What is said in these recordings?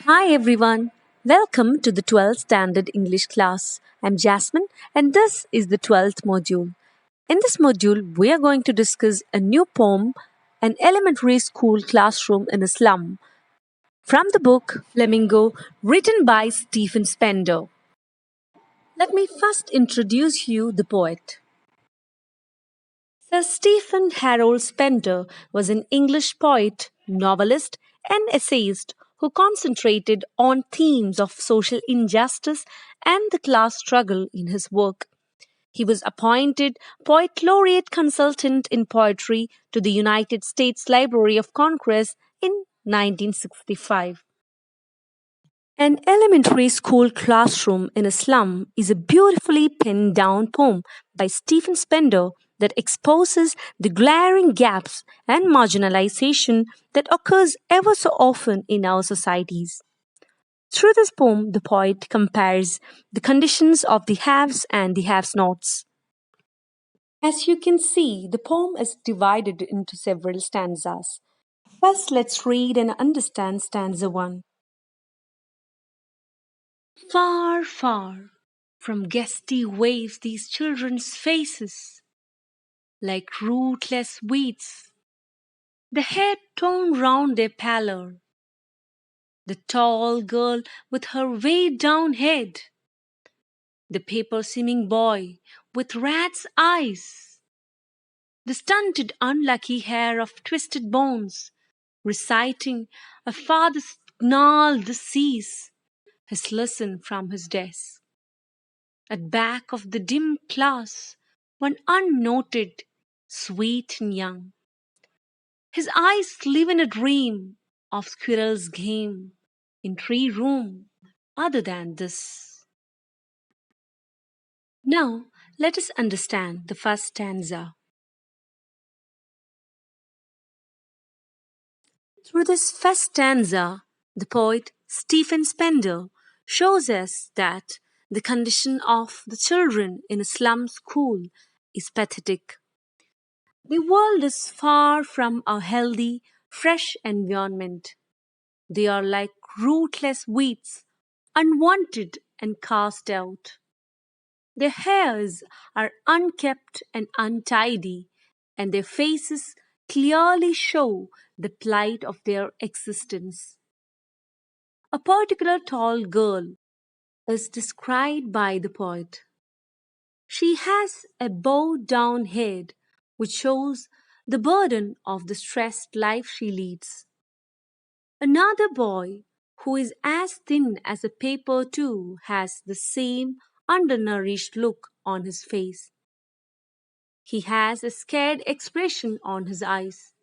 Hi everyone, welcome to the 12th Standard English class. I'm Jasmine and this is the 12th module. In this module, we are going to discuss a new poem, An Elementary School Classroom in a Slum, from the book Flamingo, written by Stephen Spender. Let me first introduce you the poet. Sir Stephen Harold Spender was an English poet, novelist, and essayist who concentrated on themes of social injustice and the class struggle in his work. He was appointed Poet Laureate Consultant in Poetry to the United States Library of Congress in 1965. An elementary school classroom in a slum is a beautifully penned down poem by Stephen Spender that exposes the glaring gaps and marginalization that occurs ever so often in our societies. Through this poem, the poet compares the conditions of the haves and the have nots. As you can see, the poem is divided into several stanzas. First, let's read and understand stanza 1. Far, far from gusty waves these children's faces, like rootless weeds, the hair torn round their pallor, the tall girl with her weighed down head, the paper seeming boy with rat's eyes, the stunted unlucky hair of twisted bones, reciting a father's gnarled disease, his lesson from his desk. At back of the dim class, one unnoted, sweet and young. His eyes live in a dream of squirrel's game in tree room other than this. Now let us understand the first stanza. Through this first stanza, the poet Stephen Spender shows us that the condition of the children in a slum school is pathetic. The world is far from a healthy, fresh environment. They are like rootless weeds, unwanted and cast out. Their hairs are unkempt and untidy, and their faces clearly show the plight of their existence. A particular tall girl is described by the poet. She has a bowed down head, which shows the burden of the stressed life she leads. Another boy, who is as thin as a paper too, has the same undernourished look on his face. He has a scared expression on his eyes.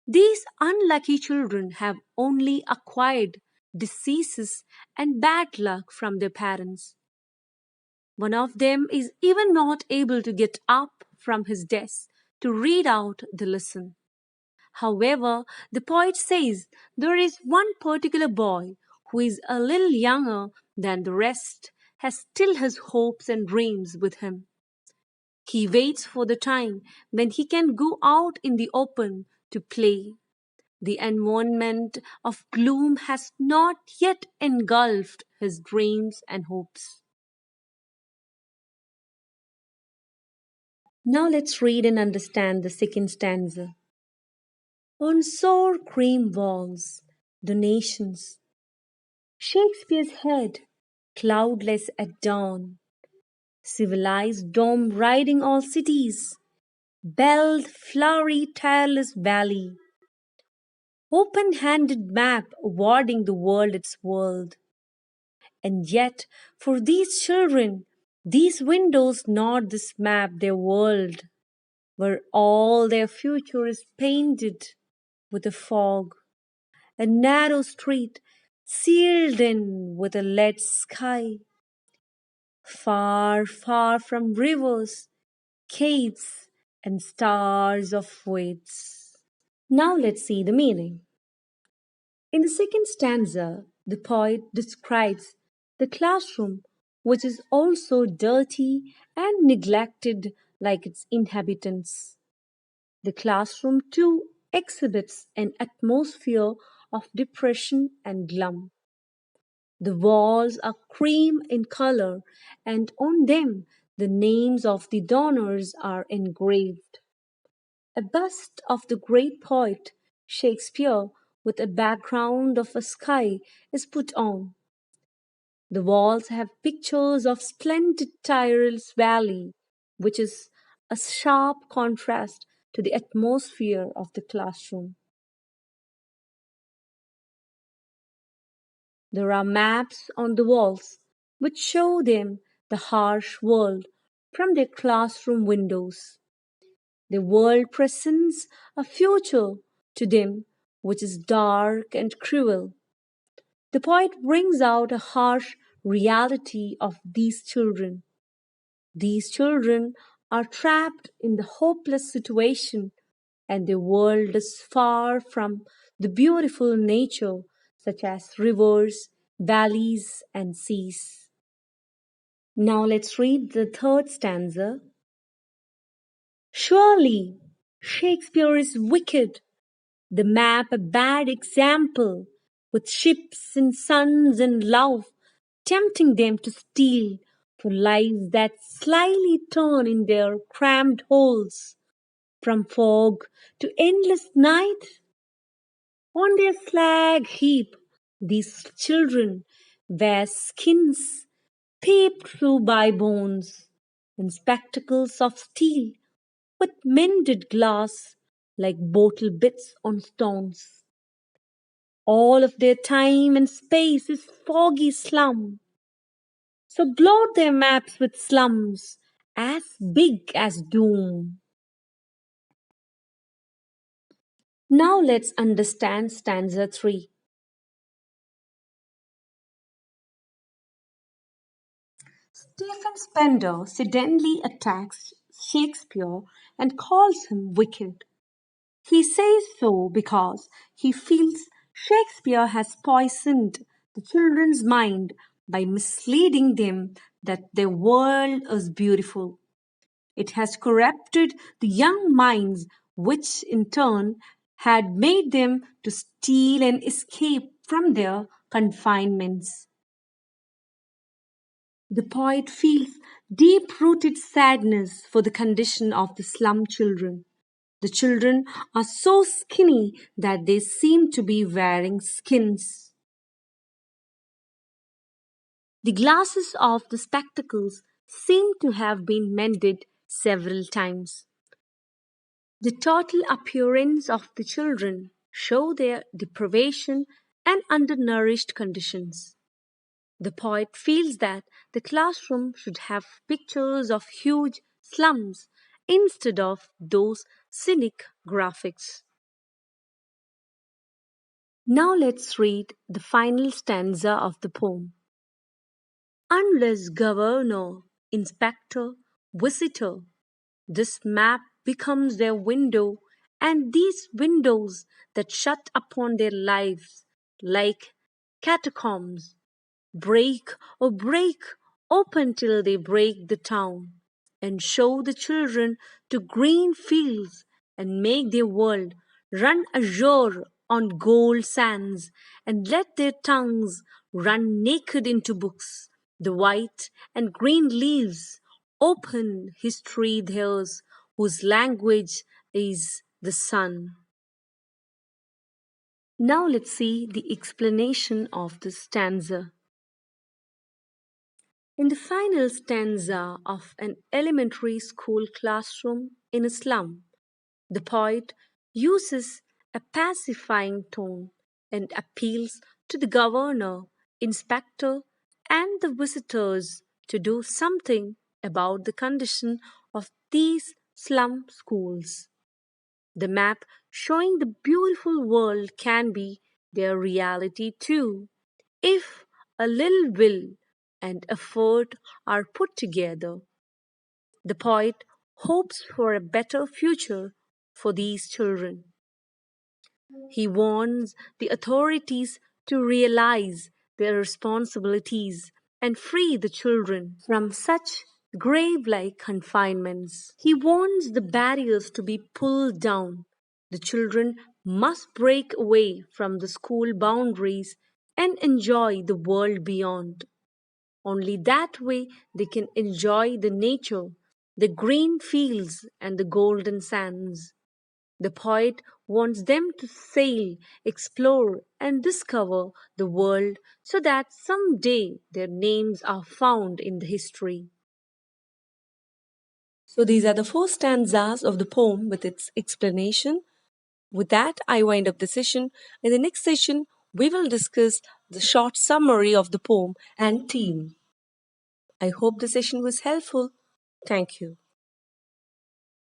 These unlucky children have only acquired diseases and bad luck from their parents. One of them is even not able to get up from his desk to read out the lesson. However, the poet says there is one particular boy who is a little younger than the rest, has still his hopes and dreams with him. He waits for the time when he can go out in the open to play. The environment of gloom has not yet engulfed his dreams and hopes. Now let's read and understand the second stanza. On sour cream walls, donations. Shakespeare's head, cloudless at dawn. Civilized dome riding all cities. Belled, flowery, tireless valley. Open-handed map awarding the world its world. And yet, for these children, these windows not this map their world, where all their future is painted with a fog. A narrow street sealed in with a lead sky, far, far from rivers, caves, and stars of wits. Now let's see the meaning. In the second stanza, the poet describes the classroom, which is also dirty and neglected like its inhabitants. The classroom too exhibits an atmosphere of depression and gloom. The walls are cream in color, and on them the names of the donors are engraved. A bust of the great poet Shakespeare, with a background of a sky, is put on. The walls have pictures of splendid Tyrol's Valley, which is a sharp contrast to the atmosphere of the classroom. There are maps on the walls which show them the harsh world from their classroom windows. The world presents a future to them which is dark and cruel. The poet brings out a harsh reality of these children. These children are trapped in the hopeless situation, and their world is far from the beautiful nature, such as rivers, valleys, and seas. Now let's read the third stanza. Surely Shakespeare is wicked, the map a bad example, with ships and suns and love, tempting them to steal for lives that slyly turn in their cramped holes. From fog to endless night, on their slag heap, these children wear skins peeped through by bones, and spectacles of steel with mended glass like bottle bits on stones. All of their time and space is foggy slum. So blot their maps with slums as big as doom. Now let's understand stanza 3. Stephen Spender suddenly attacks Shakespeare and calls him wicked. He says so because he feels Shakespeare has poisoned the children's mind by misleading them that their world is beautiful. It has corrupted the young minds, which in turn had made them to steal and escape from their confinements. The poet feels deep-rooted sadness for the condition of the slum children. The children are so skinny that they seem to be wearing skins. The glasses of the spectacles seem to have been mended several times. The total appearance of the children show their deprivation and undernourished conditions. The poet feels that the classroom should have pictures of huge slums instead of those cynic graphics. Now let's read the final stanza of the poem. Unless governor, inspector, visitor, this map becomes their window, and these windows that shut upon their lives like catacombs. Break, oh break, open till they break the town, and show the children to green fields, and make their world run azure on gold sands, and let their tongues run naked into books, the white and green leaves, open history theirs, whose language is the sun. Now let's see the explanation of this stanza. In the final stanza of an elementary school classroom in a slum, the poet uses a pacifying tone and appeals to the governor, inspector, and the visitors to do something about the condition of these slum schools. The map showing the beautiful world can be their reality too, if a little will and effort are put together. The poet hopes for a better future for these children. He warns the authorities to realize their responsibilities and free the children from such grave like confinements. He wants the barriers to be pulled down. The children must break away from the school boundaries and enjoy the world beyond. Only that way they can enjoy the nature, the green fields, and the golden sands. The poet wants them to sail, explore, and discover the world so that someday their names are found in the history. So these are the four stanzas of the poem with its explanation. With that, I wind up the session. In the next session, we will discuss the short summary of the poem and theme. I hope the session was helpful. Thank you.